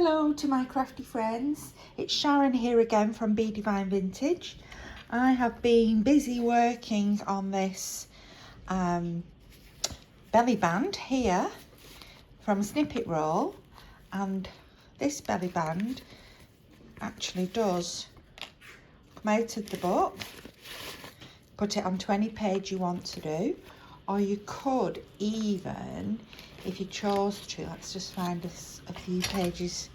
Hello to my crafty friends, it's Sharon here again from Be Divine Vintage. I have been busy working on this belly band here from Snippet roll, and this belly band actually does come out of the book. Put it onto any page you want to do, or you could even, if you chose to, let's just find us a few pages,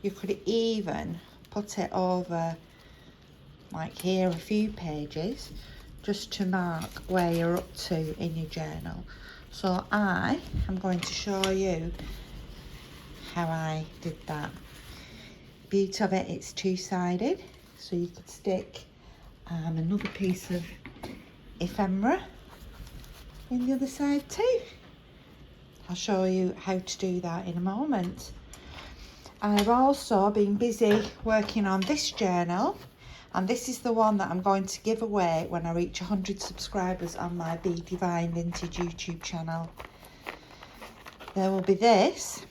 you could even put it over, like here, a few pages, just to mark where you're up to in your journal. So I am going to show you how I did that. Beauty of it, it's two-sided, so you could stick another piece of ephemera in the other side too. I'll show you how to do that in a moment. I've also been busy working on this journal, and this is the one that I'm going to give away when I reach 100 subscribers on my Be Divine Vintage YouTube channel. There will be this,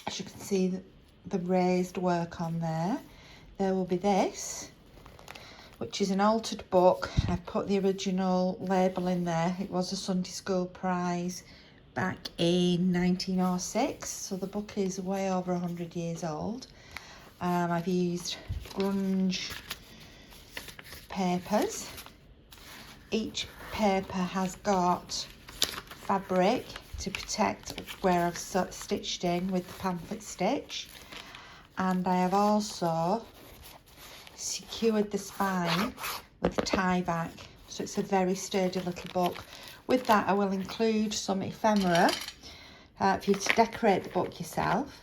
as you can see the raised work on there. There will be this, which is an altered book. I've put the original label in there. It was a Sunday School prize back in 1906, so the book is way over 100 years old. I've used grunge papers. Each paper has got fabric to protect where I've stitched in with the pamphlet stitch, and I have also secured the spine with tie back, so it's a very sturdy little book. With that, I will include some ephemera for you to decorate the book yourself.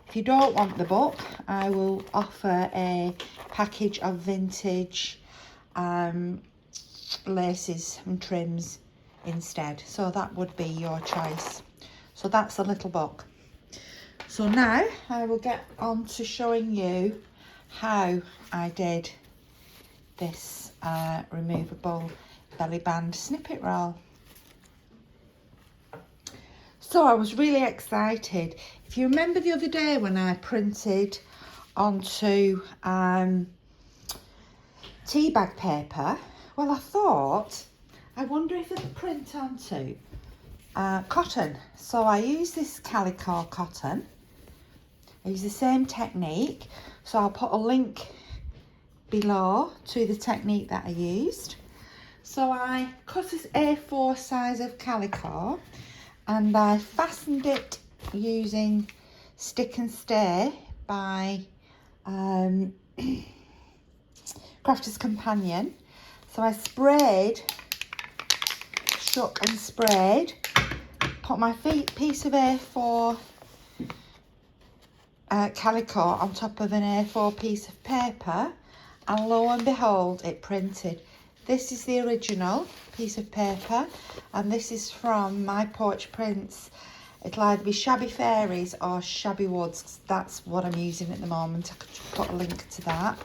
If you don't want the book, I will offer a package of vintage laces and trims instead, so that would be your choice. So that's a little book. So now I will get on to showing you how I did this removable belly band snippet roll. So I was really excited. If you remember the other day when I printed onto tea bag paper, well, I thought, I wonder if I could print onto cotton. So I used this calico cotton. I use the same technique, so I'll put a link below to the technique that I used. So I cut this A4 size of calico, and I fastened it using Stick and Stay by Crafter's Companion. So I shook and sprayed, put my piece of A4 calico on top of an A4 piece of paper, and lo and behold, it printed. This is the original piece of paper, and this is from my Porch Prints. It'll either be Shabby Fairies or Shabby Woods. That's what I'm using at the moment. I could put a link to that.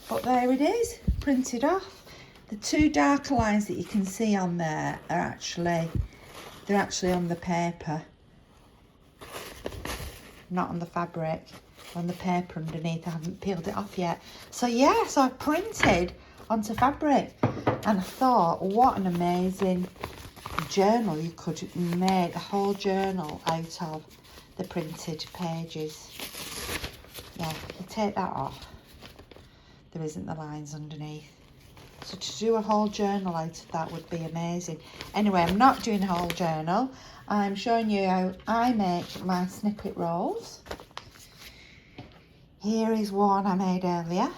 But there it is, printed off. The two darker lines that you can see on there are actually on the paper, not on the fabric, on the paper underneath. I haven't peeled it off yet. So yeah, so I printed onto fabric, and I thought, what an amazing journal you could make, a whole journal out of the printed pages. Yeah, you take that off, there isn't the lines underneath. So to do a whole journal out of that would be amazing. Anyway, I'm not doing a whole journal. I'm showing you how I make my snippet rolls. Here is one I made earlier,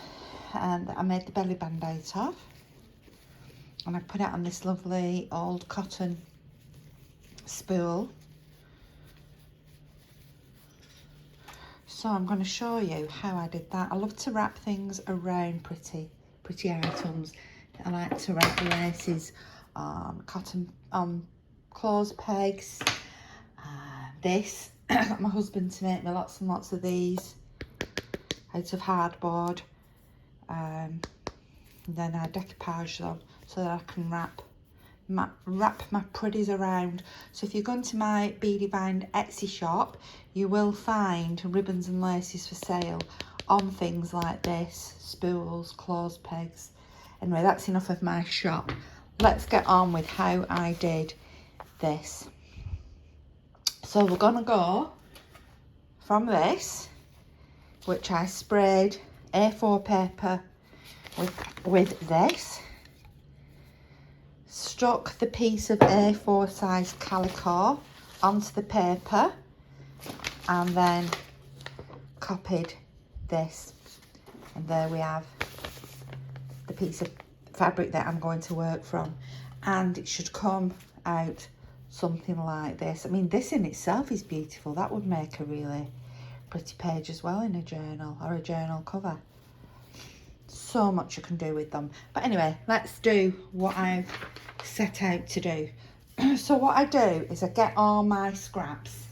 and I made the belly band out of, and I put it on this lovely old cotton spool. So I'm going to show you how I did that. I love to wrap things around pretty items. I like to wrap the laces on cotton, clothes pegs. This, I got my husband to make me lots and lots of these out of hardboard. Then I decoupage them so that I can wrap wrap my pretties around. So if you're going to my Be Divine Etsy shop, you will find ribbons and laces for sale on things like this, spools, clothes pegs. Anyway, that's enough of my shop. Let's get on with how I did this. So we're gonna go from this, which I sprayed A4 paper with this, stuck the piece of A4 size calico onto the paper, and then copied this, and there we have the piece of fabric that I'm going to work from, and it should come out something like this. I mean, this in itself is beautiful. That would make a really pretty page as well in a journal or a journal cover. So much you can do with them. But anyway, let's do what I've set out to do. So what I do is I get all my scraps.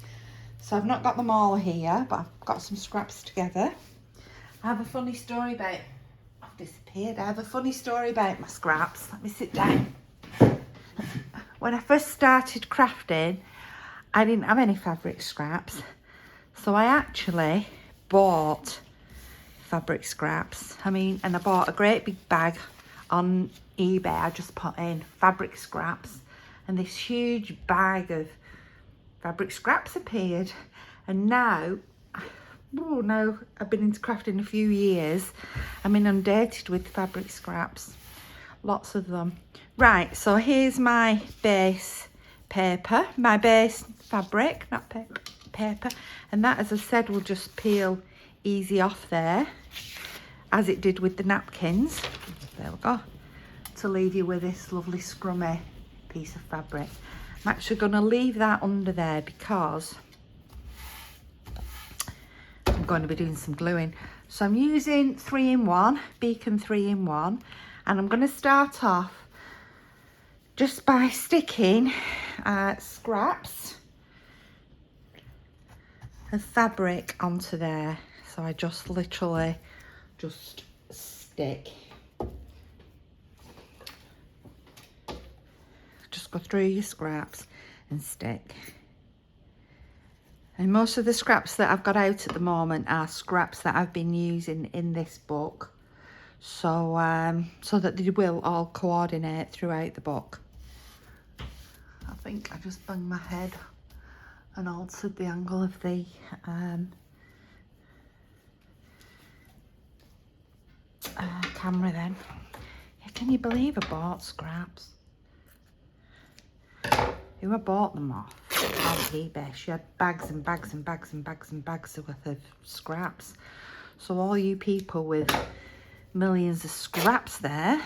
So I've not got them all here, but I've got some scraps together. I have a funny story about, I've disappeared. I have a funny story about my scraps. Let me sit down. When I first started crafting, I didn't have any fabric scraps. So I actually bought fabric scraps. I mean, and I bought a great big bag on eBay. I just put in fabric scraps, and this huge bag of fabric scraps appeared. And now, oh no, I've been into crafting a few years. I'm inundated with fabric scraps, lots of them. Right, so here's my base paper, my base fabric, not paper, and that, as I said, will just peel easy off there, as it did with the napkins. There we go, to leave you with this lovely scrummy piece of fabric. I'm actually going to leave that under there because I'm going to be doing some gluing. So I'm using 3-in-1, Beacon 3-in-1, and I'm going to start off just by sticking scraps of fabric onto there. So I just literally just stick. Just go through your scraps and stick. And most of the scraps that I've got out at the moment are scraps that I've been using in this book. So so that they will all coordinate throughout the book. I think I just banged my head and altered the angle of the camera then. Yeah, can you believe I bought scraps? Who I bought them off? On eBay. She had bags and bags and bags and bags and bags worth of scraps. So all you people with millions of scraps there,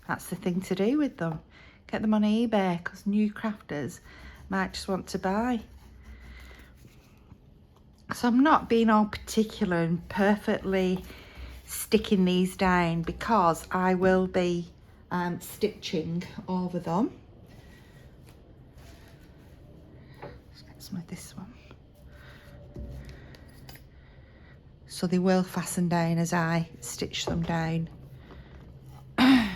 that's the thing to do with them. Get them on eBay, because new crafters might just want to buy. So I'm not being all particular and perfectly sticking these down, because I will be stitching over them. Let's get some of this one. So they will fasten down as I stitch them down. And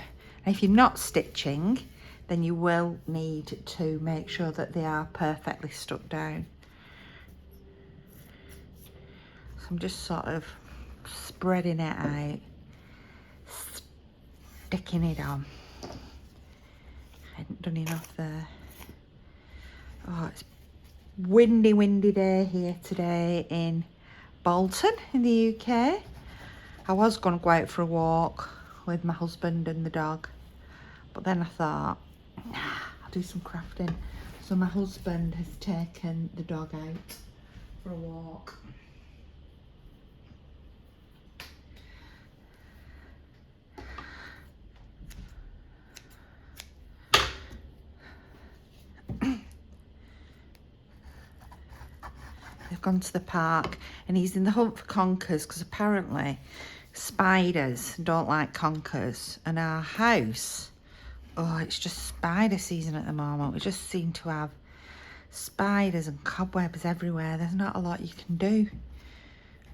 if you're not stitching, then you will need to make sure that they are perfectly stuck down. So I'm just sort of spreading it out, sticking it on. I hadn't done enough there. Oh, it's windy day here today in Bolton in the UK. I was going to go out for a walk with my husband and the dog, but then I thought, nah, I'll do some crafting. So my husband has taken the dog out for a walk. They've gone to the park and he's in the hunt for conkers, because apparently spiders don't like conkers, and our house, oh, it's just spider season at the moment. We just seem to have spiders and cobwebs everywhere. There's not a lot you can do,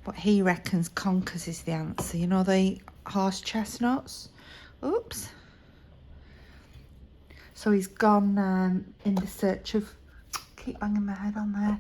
but he reckons conkers is the answer. You know, the horse chestnuts. Oops. So he's gone in the search of, keep banging my head on there.